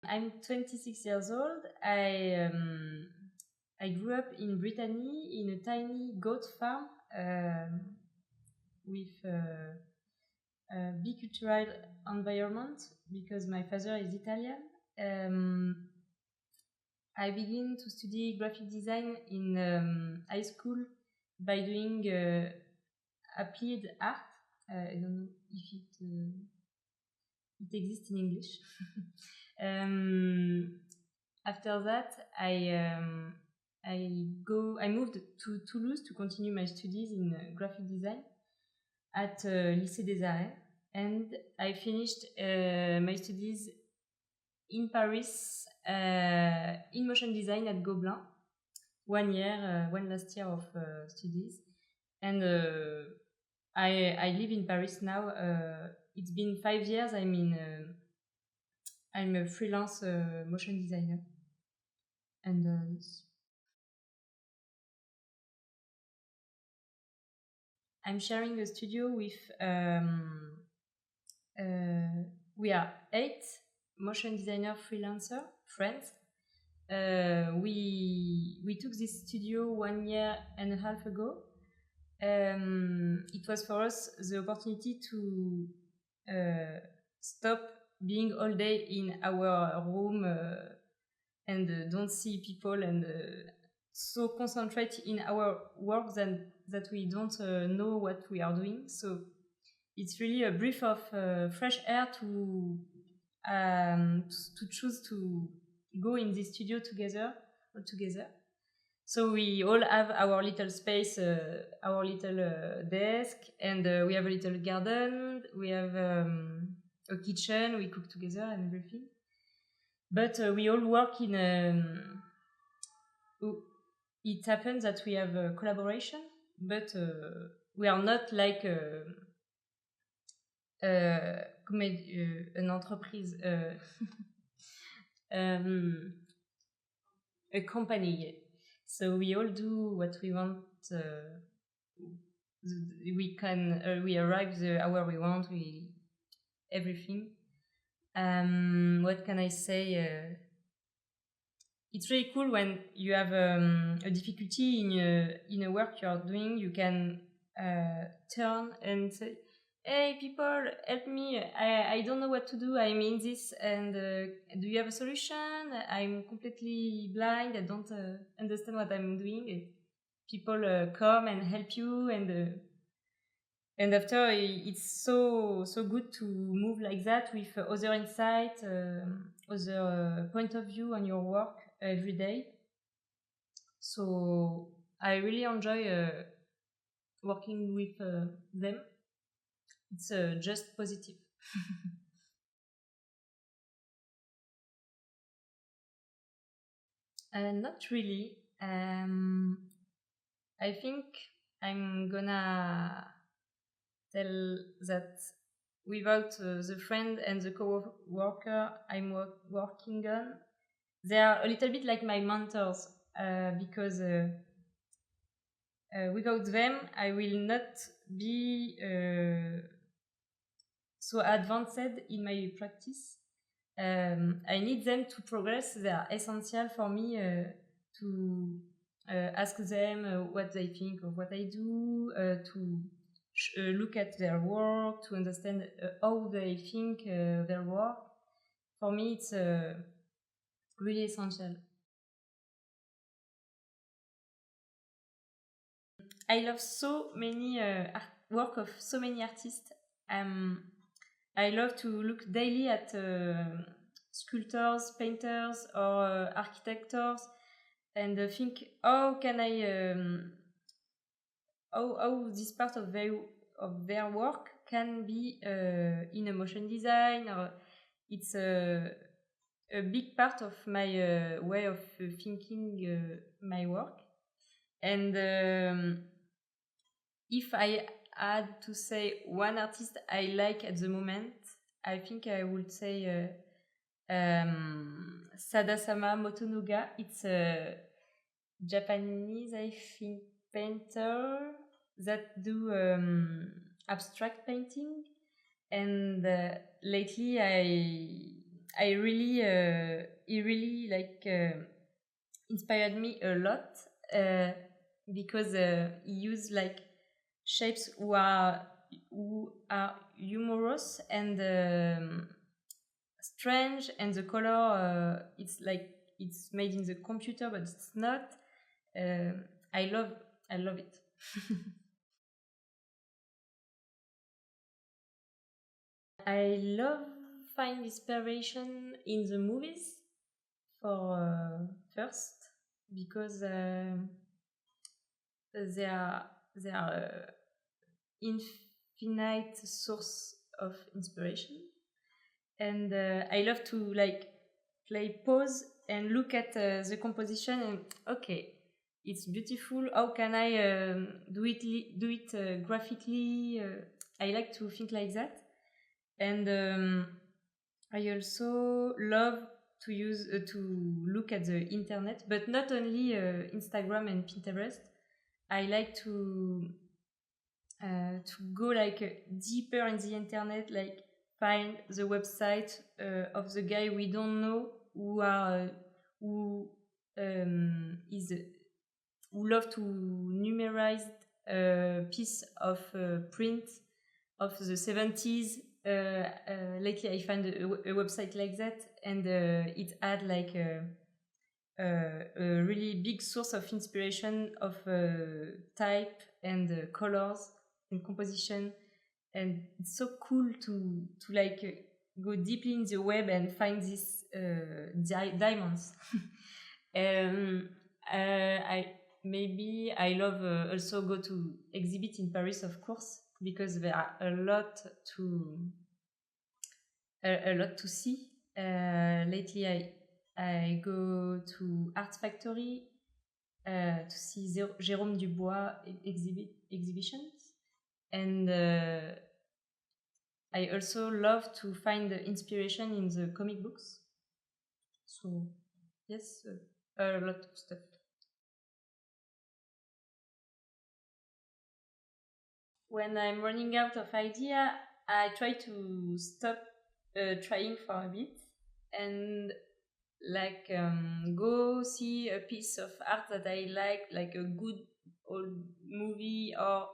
I'm 26 years old. I grew up in Brittany in a tiny goat farm with a bicultural environment because my father is Italian. I began to study graphic design in high school by doing applied art. I don't know if it exists in English. After that, I moved to Toulouse to continue my studies in graphic design at Lycée des Arts, and I finished my studies in Paris in motion design at Gobelin. 1 year, one last year of studies, and I live in Paris now. It's been 5 years. I'm a freelance motion designer, and I'm sharing a studio with. We are 8 motion designer freelancer friends. We took this studio 1 year and a half ago. It was for us the opportunity to stop being all day in our room and don't see people and so concentrate in our work that we don't know what we are doing. So it's really a breath of fresh air to choose to go in this studio together. So we all have our little space, our little desk, and we have a little garden. We have a kitchen. We cook together and everything. But we all work in. It happens that we have a collaboration, but we are not like an entreprise, a company. So we all do what we want. We arrive the hour we want. Everything. What can I say? It's really cool when you have a difficulty in a work you are doing. You can turn and say, "Hey, people, help me! I don't know what to do. I'm in this, and do you have a solution? I'm completely blind. I don't understand what I'm doing." And people come and help you, and after it's so good to move like that with other insight, other point of view on your work every day. So I really enjoy working with them. It's just positive. Not really. I think I'm gonna tell that without the friend and the co-worker I'm working on, they are a little bit like my mentors because without them I will not be so advanced in my practice. I need them to progress. They are essential for me to ask them what they think of what I do, to look at their work, to understand how they think their work. For me, it's really essential. I love so many work of so many artists. I love to look daily at sculptors, painters, or architects, and think how can I how this part of their work can be in a motion design, or it's a big part of my way of thinking my work. And if I had to say one artist I like at the moment, I think I would say Sadasama Motonoga. It's a Japanese, I think, painter that do abstract painting. And lately he really like inspired me a lot because he used like shapes who are humorous and strange, and the color it's like it's made in the computer, but it's not. I love it. I love find inspiration in the movies for first, because they are infinite source of inspiration, and I love to like play pause and look at the composition and okay, it's beautiful. How can I do it graphically? I like to think like that, and I also love to use to look at the internet, but not only Instagram and Pinterest. I like to go like deeper in the internet, like find the website of the guy we don't know who is who love to numerize a piece of print of the 70s. Lately I found a website like that, and it had like a really big source of inspiration of type and colors and composition, and it's so cool to like go deeply in the web and find these diamonds. I love also go to exhibit in Paris, of course, because there are a lot to see. Lately I go to Art Factory to see Jérôme Dubois exhibitions, and I also love to find the inspiration in the comic books. So yes, a lot of stuff. When I'm running out of idea, I try to stop trying for a bit and like go see a piece of art that I like a good old movie, or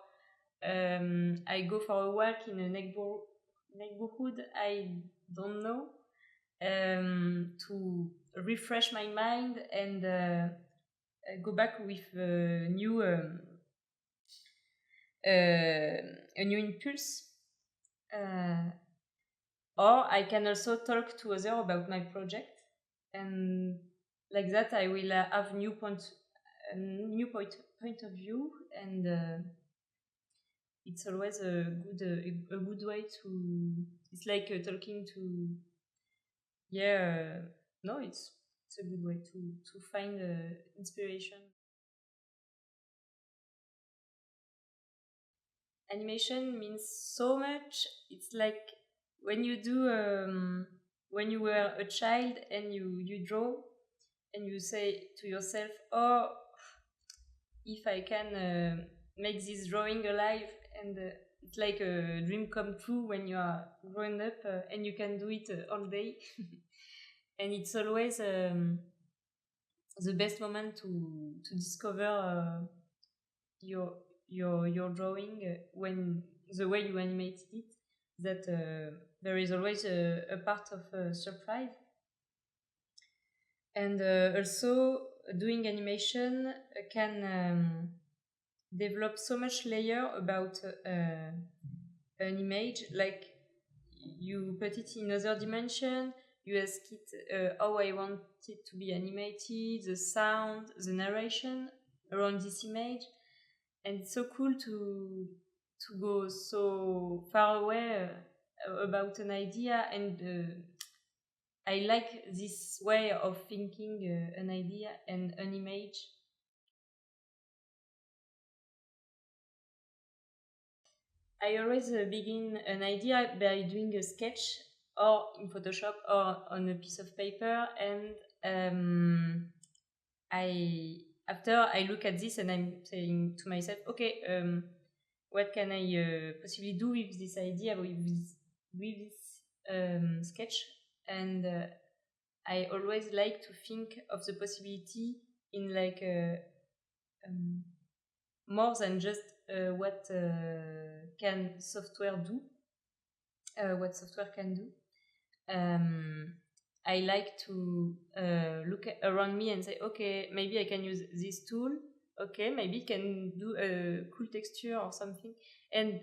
I go for a walk in a neighborhood I don't know, to refresh my mind and go back with a new impulse. Or I can also talk to others about my project, and like that I will have point of view, and it's always a good way to. It's like talking to. Yeah, no, it's a good way to find inspiration. Animation means so much. It's like when you do when you were a child and you draw and you say to yourself, oh, if I can make this drawing alive, and it's like a dream come true when you are grown up and you can do it all day. And it's always the best moment to discover your your drawing when the way you animated it, that there is always a part of surprise. And also doing animation can develop so much layer about an image, like you put it in another dimension, you ask it how I want it to be animated, the sound, the narration around this image, and it's so cool to go so far away about an idea, and I like this way of thinking an idea and an image. I always begin an idea by doing a sketch, or in Photoshop or on a piece of paper, and after I look at this and I'm saying to myself, okay, what can I possibly do with this idea, with this sketch, and I always like to think of the possibility in like more than just what can software do, what software can do. I like to look around me and say, okay, maybe I can use this tool. Okay, maybe can do a cool texture or something. And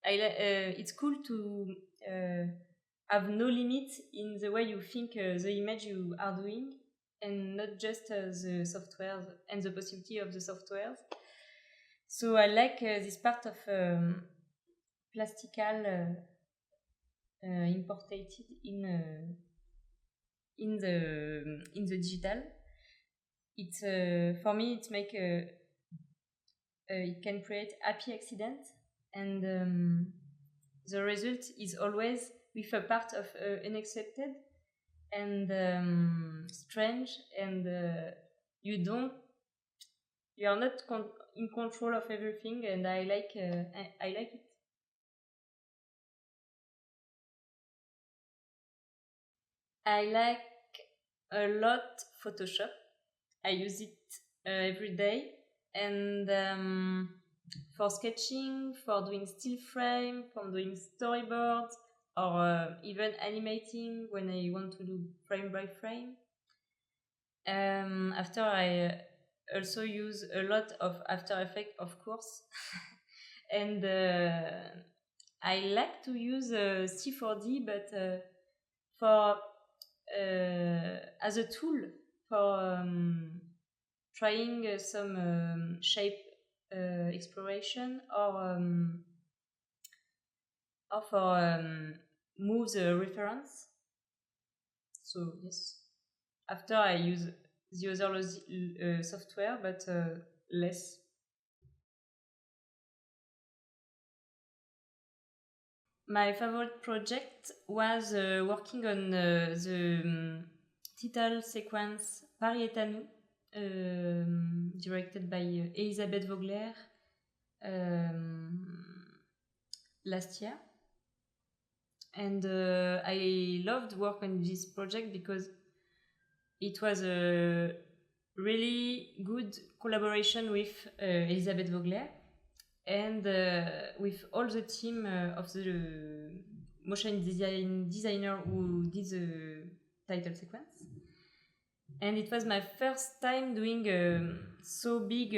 it's cool to have no limit in the way you think the image you are doing, and not just the software and the possibility of the software. So I like this part of plastical imported in the digital. It's for me it make it can create happy accident, and the result is always with a part of unaccepted and strange, and you are not in control of everything, and I like it. I like a lot Photoshop. I use it every day, and for sketching, for doing still frame, for doing storyboards, or even animating when I want to do frame by frame. After I also use a lot of After Effects, of course, and I like to use C4D, but for as a tool for trying some shape exploration, or for move the reference. So yes, after I use the other software, but less. My favorite project was working on the title sequence Paris est à nous, directed by Elisabeth Vogler last year. And I loved work on this project because it was a really good collaboration with Elisabeth Vogler, and with all the team of the motion designer who did the title sequence. And it was my first time doing so big,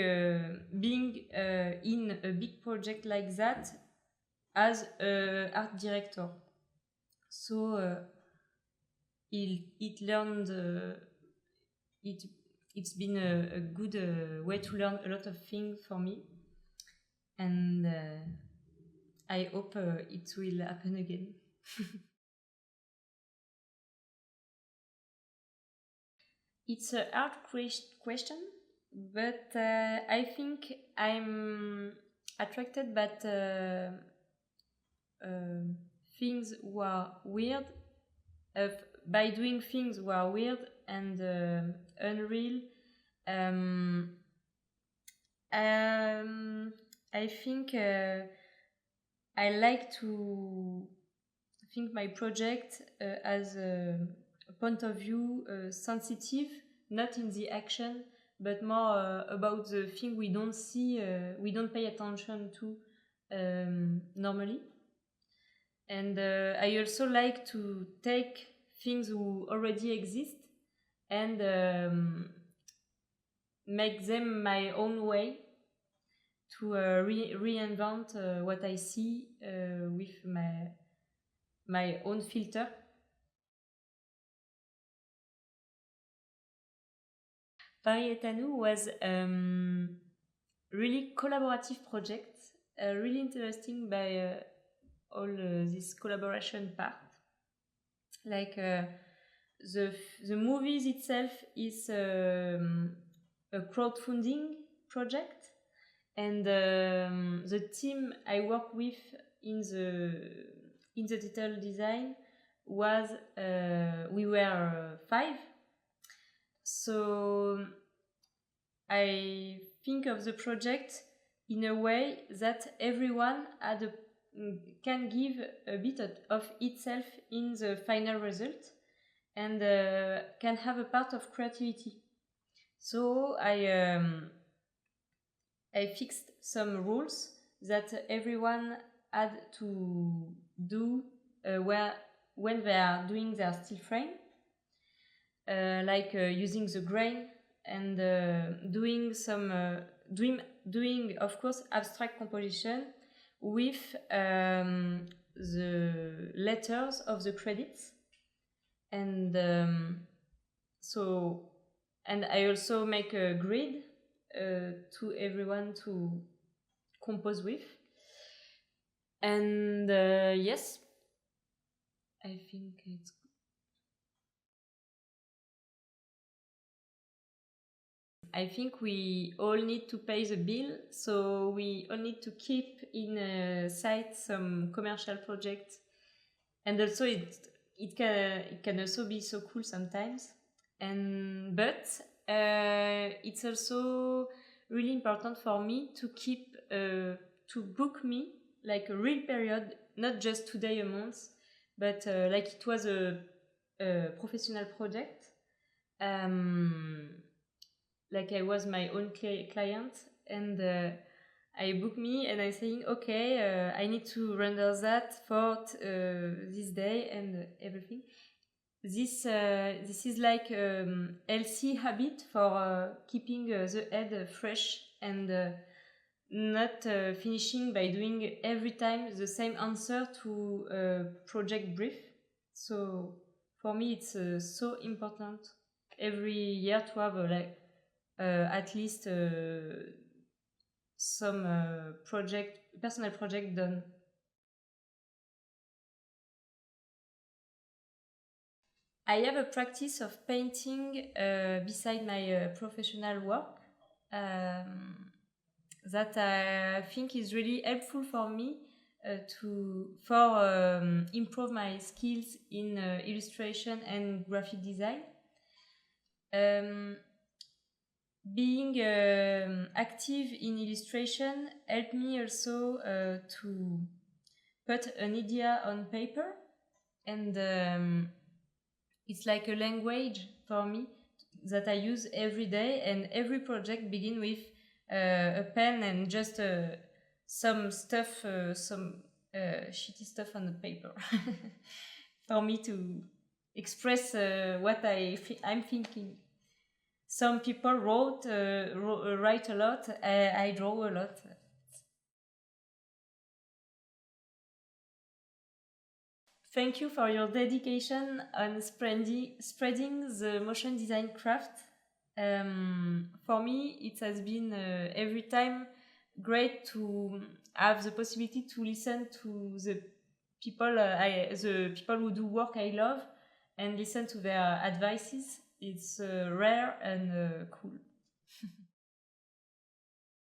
being in a big project like that as an art director. So it learned it's been a good way to learn a lot of things for me, and I hope it will happen again. It's a hard question, but I think I'm attracted by things who are weird, by doing things who are weird and unreal. I think I like to think my project as a point of view sensitive, not in the action, but more about the thing we don't see, we don't pay attention to normally. And I also like to take things who already exist and make them my own way, to reinvent what I see with my own filter. Paris est à nous was really collaborative project, really interesting by all this collaboration part. Like the movies itself is a crowdfunding project, and the team I work with in the digital design was we were 5. So I think of the project in a way that everyone can give a bit of itself in the final result, and can have a part of creativity. So I fixed some rules that everyone had to do when they are doing their still frame, like using the grain and doing of course abstract composition with the letters of the credits, and and I also make a grid to everyone to compose with. And yes, I think it's. I think we all need to pay the bill, so we all need to keep in sight some commercial projects, and also it can also be so cool sometimes. And but it's also really important for me to keep to book me like a real period, not just 2 days a month, but like it was a professional project. Like I was my own client, and I book me and I saying, okay, I need to render that for this day and everything. This is like healthy habit for keeping the head fresh and not finishing by doing every time the same answer to a project brief. So for me, it's so important every year to have at least some personal project done. I have a practice of painting beside my professional work that I think is really helpful for me to improve my skills in illustration and graphic design. Being active in illustration helped me also to put an idea on paper, and it's like a language for me that I use every day, and every project begin with a pen and just some stuff, some shitty stuff on the paper for me to express what I'm thinking. Some people write a lot. I draw a lot. Thank you for your dedication on spreading the motion design craft. For me, it has been every time great to have the possibility to listen to the people who do work I love and listen to their advices. It's rare and cool.